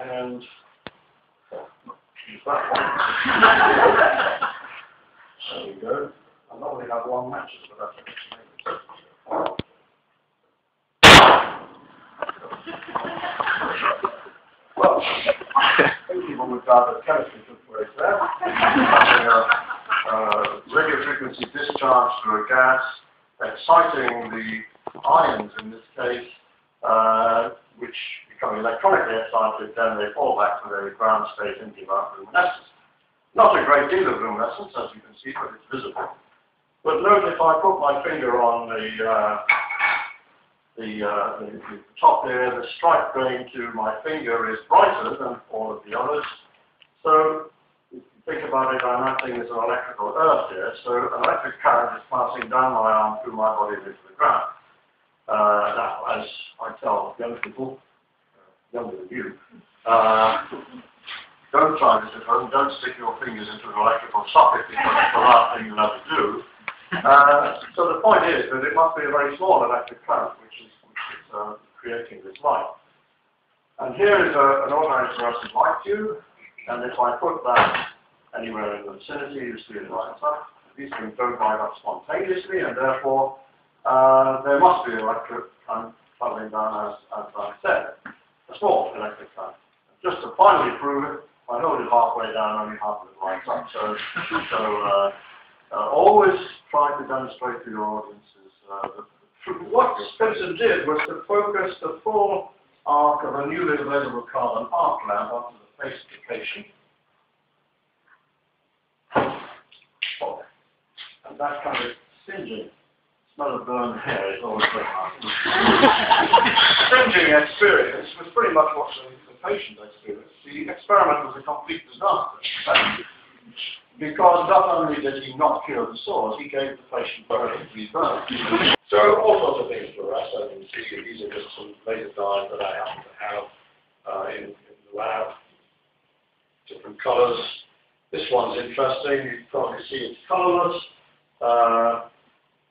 and use that one. There we go. I normally have long matches, but that's well, some people would regard the chemistry took place there. Radio frequency discharge through a gas, exciting the ions in this case, which become electronically excited, then they fall back to their ground state and give out luminescence. Not a great deal of luminescence, as you can see, but it's visible. But note if I put my finger on the top there, the stripe going to my finger is brighter than all of the others. So if you think about it, I'm acting as an electrical earth here. So an electric current is passing down my arm through my body into the ground. Now, as I tell young people, younger than you, don't try this at home. Don't stick your fingers into an electrical socket because it's the last thing you'll ever do. So the point is that it must be a very small electric current which is creating this light. And here is an ordinary fluorescent light tube, and if I put that anywhere in the vicinity, you see it lights up. These things don't light up spontaneously, and therefore there must be electric current traveling down as I said, a small electric current. Just to finally prove it, I hold it halfway down, only half of it lights up. So always try to demonstrate to your audiences what Spencer did was to focus the full arc of a newly available carbon arc lamp onto the face of the patient. Oh, and that kind of singeing smell of burned hair is always very nice. Singeing experience was pretty much what the patient experienced. The experiment was a complete disaster. Because not only did he not cure the sores, he gave the patient very burn. So all sorts of things for us. I can see these are just some laser dyes that I happen to have in the lab. Different colours. This one's interesting. You can probably see it's colourless.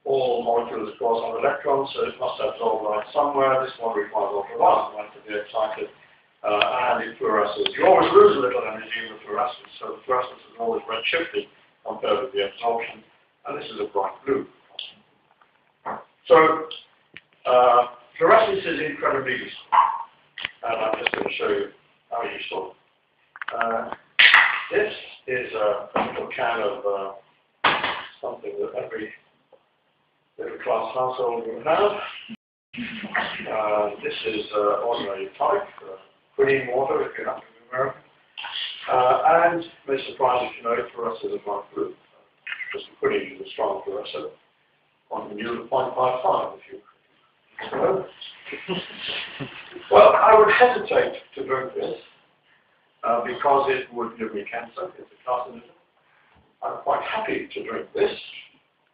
All molecules, of course, have electrons, so it must absorb light somewhere. This one requires ultraviolet light to be excited. And it fluoresces. You always lose a little energy in the fluorescence, so the fluorescence is always redshifted compared with the absorption, and this is a bright blue. So, fluorescence is incredibly useful, and I'm just going to show you how useful. This is a little can of something that every middle class household will have. This is ordinary type. Clean water, if you happen to be American. And it may surprise if you know it fluoresces a bright blue. Just putting in the strong fluorescent on the new 0.55 if you know. Well, I would hesitate to drink this because it would give me cancer. It's a carcinogen. I'm quite happy to drink this.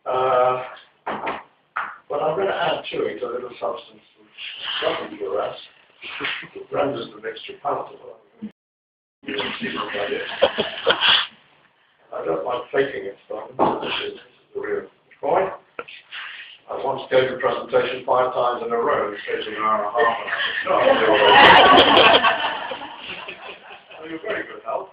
But I'm going to add to it a little substance which doesn't fluoresce. It renders the mixture palatable. You can see what that is. I don't like faking it, so this is the real coin. I once gave a presentation 5 times in a row, it takes an hour and a half. So you're very good health.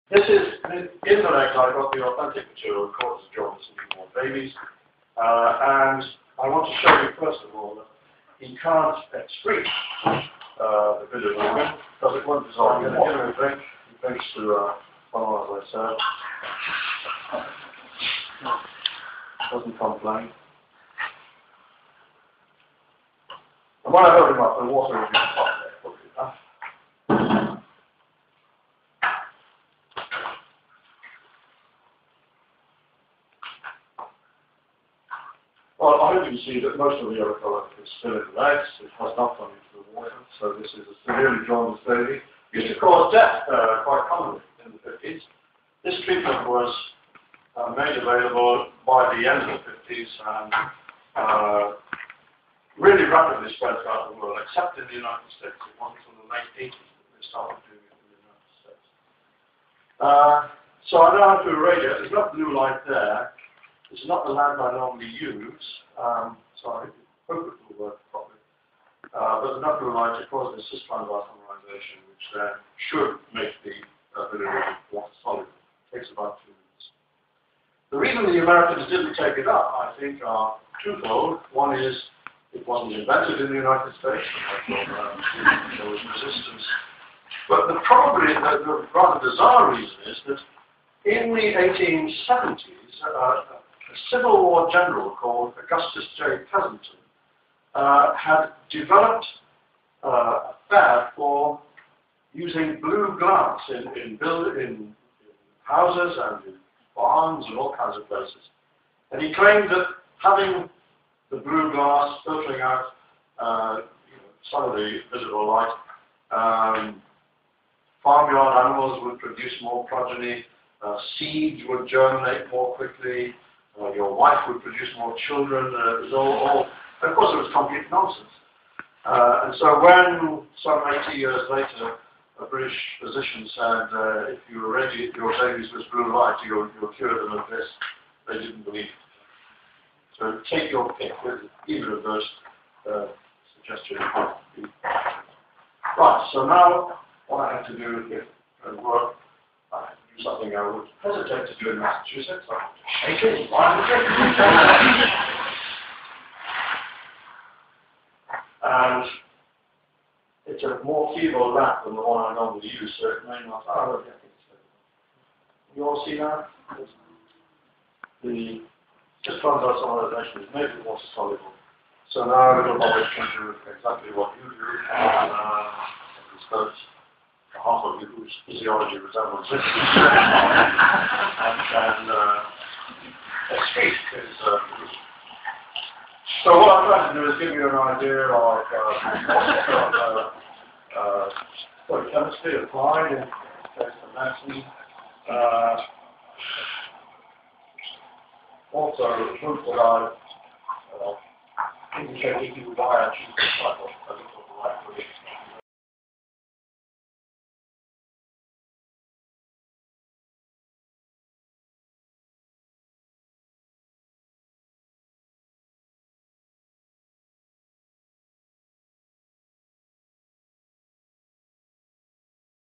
This is in the legs. I got the authentic material, causes jaundice and newborn babies. And I want to show you first of all that he can't excrete the bit of organ because it won't dissolve. I'm going to give him a drink. He drinks to follow as I said. Doesn't complain. And when I hold him up, the water will be hot there. Well, I hope you can see that most of the yellow colour is still in the legs. It has not gone into the water, so this is a severely jaundiced baby. It used to cause death quite commonly in the 50s. This treatment was made available by the end of the 50s and really rapidly spread throughout the world, except in the United States. It wasn't until the late 80s that they started doing it in the United States. So I now have to irradiate. There's no blue light there. This is not the lamp I normally use. Sorry, hope it will work properly. But there's no blue light to cause this cisplanar isomerization, which then should make the bilirubin water soluble. It takes about 2 minutes. The reason the Americans didn't take it up, I think, are twofold. One is it wasn't invented in the United States, and there was resistance. But probably the rather bizarre reason is that in the 1870s, a Civil War general called Augustus J. Pleasanton had developed a fab for using blue glass in houses and in barns and all kinds of places. And he claimed that having the blue glass filtering out some of the visible light, farmyard animals would produce more progeny, seeds would germinate more quickly, your wife would produce more children. It was all, of course, it was complete nonsense. And so when, some 80 years later, a British physician said, if you irradiate your babies with blue light, you'll cure them of this, they didn't believe it. So take your pick with either of those suggestions. Right, so now what I have to do if it work, I have to do something I would hesitate to do in Massachusetts. I have to shake it, wind it. And it's a more feeble lamp than the one I normally use, so it may not. Oh, okay. You all see that? The just runs out some of the is maybe water soluble. So now little Bobbit can do exactly what you do. Because half of you whose physiology resembles this. and excrete is so what I'm trying to do is give you an idea of chemistry applied in case of medicine. Also, proof that I indicated you why I choose this type of